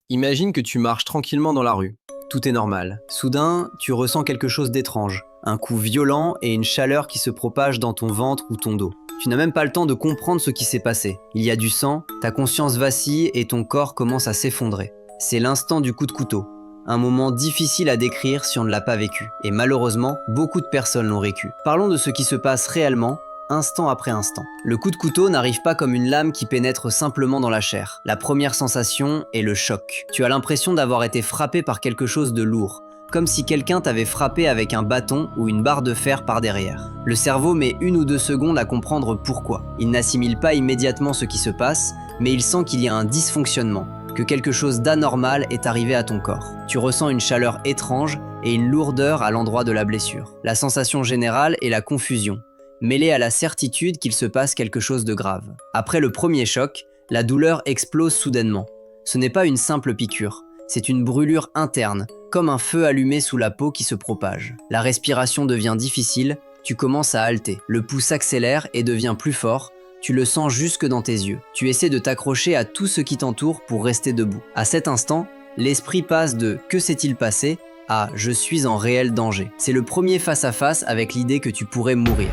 Imagine que tu marches tranquillement dans la rue. Tout est normal. Soudain, tu ressens quelque chose d'étrange. Un coup violent et une chaleur qui se propage dans ton ventre ou ton dos. Tu n'as même pas le temps de comprendre ce qui s'est passé. Il y a du sang, ta conscience vacille et ton corps commence à s'effondrer. C'est l'instant du coup de couteau. Un moment difficile à décrire si on ne l'a pas vécu. Et malheureusement, beaucoup de personnes l'ont vécu. Parlons de ce qui se passe réellement, instant après instant. Le coup de couteau n'arrive pas comme une lame qui pénètre simplement dans la chair. La première sensation est le choc. Tu as l'impression d'avoir été frappé par quelque chose de lourd, comme si quelqu'un t'avait frappé avec un bâton ou une barre de fer par derrière. Le cerveau met 1 ou 2 secondes à comprendre pourquoi. Il n'assimile pas immédiatement ce qui se passe, mais il sent qu'il y a un dysfonctionnement, que quelque chose d'anormal est arrivé à ton corps. Tu ressens une chaleur étrange et une lourdeur à l'endroit de la blessure. La sensation générale est la confusion, mêlée à la certitude qu'il se passe quelque chose de grave. Après le premier choc, la douleur explose soudainement. Ce n'est pas une simple piqûre, c'est une brûlure interne, comme un feu allumé sous la peau qui se propage. La respiration devient difficile, tu commences à halter. Le pouls s'accélère et devient plus fort, tu le sens jusque dans tes yeux. Tu essaies de t'accrocher à tout ce qui t'entoure pour rester debout. À cet instant, l'esprit passe de « que s'est-il passé ?» à « je suis en réel danger ». C'est le premier face-à-face avec l'idée que tu pourrais mourir.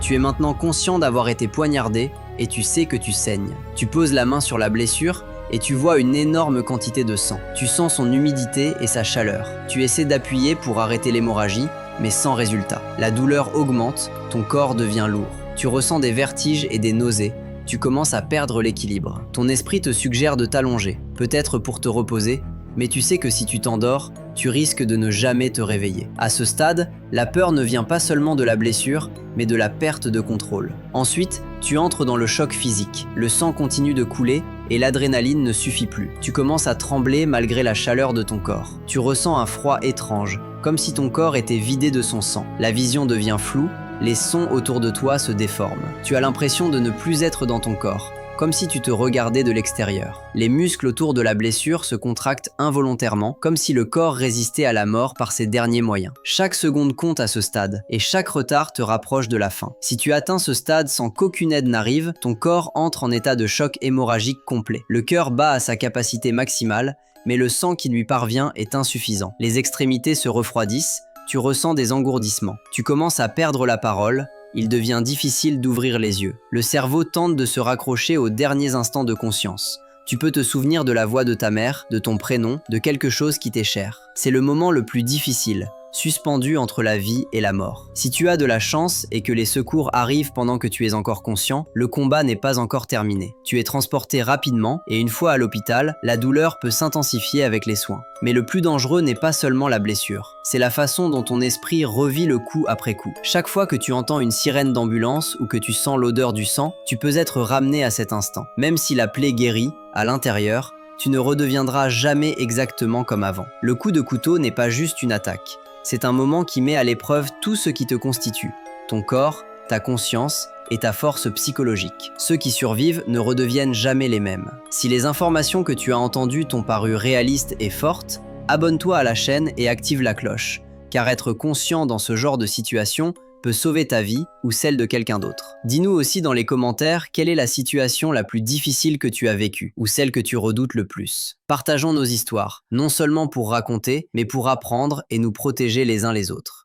Tu es maintenant conscient d'avoir été poignardé et tu sais que tu saignes. Tu poses la main sur la blessure et tu vois une énorme quantité de sang. Tu sens son humidité et sa chaleur. Tu essaies d'appuyer pour arrêter l'hémorragie, mais sans résultat. La douleur augmente, ton corps devient lourd. Tu ressens des vertiges et des nausées. Tu commences à perdre l'équilibre. Ton esprit te suggère de t'allonger, peut-être pour te reposer, mais tu sais que si tu t'endors, tu risques de ne jamais te réveiller. À ce stade, la peur ne vient pas seulement de la blessure, mais de la perte de contrôle. Ensuite, tu entres dans le choc physique. Le sang continue de couler et l'adrénaline ne suffit plus. Tu commences à trembler malgré la chaleur de ton corps. Tu ressens un froid étrange, comme si ton corps était vidé de son sang. La vision devient floue, les sons autour de toi se déforment. Tu as l'impression de ne plus être dans ton corps, comme si tu te regardais de l'extérieur. Les muscles autour de la blessure se contractent involontairement, comme si le corps résistait à la mort par ses derniers moyens. Chaque seconde compte à ce stade, et chaque retard te rapproche de la fin. Si tu atteins ce stade sans qu'aucune aide n'arrive, ton corps entre en état de choc hémorragique complet. Le cœur bat à sa capacité maximale, mais le sang qui lui parvient est insuffisant. Les extrémités se refroidissent, tu ressens des engourdissements. Tu commences à perdre la parole, il devient difficile d'ouvrir les yeux. Le cerveau tente de se raccrocher aux derniers instants de conscience. Tu peux te souvenir de la voix de ta mère, de ton prénom, de quelque chose qui t'est cher. C'est le moment le plus difficile, suspendu entre la vie et la mort. Si tu as de la chance et que les secours arrivent pendant que tu es encore conscient, le combat n'est pas encore terminé. Tu es transporté rapidement et une fois à l'hôpital, la douleur peut s'intensifier avec les soins. Mais le plus dangereux n'est pas seulement la blessure, c'est la façon dont ton esprit revit le coup après coup. Chaque fois que tu entends une sirène d'ambulance ou que tu sens l'odeur du sang, tu peux être ramené à cet instant. Même si la plaie guérit, à l'intérieur, tu ne redeviendras jamais exactement comme avant. Le coup de couteau n'est pas juste une attaque. C'est un moment qui met à l'épreuve tout ce qui te constitue, ton corps, ta conscience et ta force psychologique. Ceux qui survivent ne redeviennent jamais les mêmes. Si les informations que tu as entendues t'ont paru réalistes et fortes, abonne-toi à la chaîne et active la cloche, car être conscient dans ce genre de situation peut sauver ta vie ou celle de quelqu'un d'autre. Dis-nous aussi dans les commentaires quelle est la situation la plus difficile que tu as vécue ou celle que tu redoutes le plus. Partageons nos histoires, non seulement pour raconter, mais pour apprendre et nous protéger les uns les autres.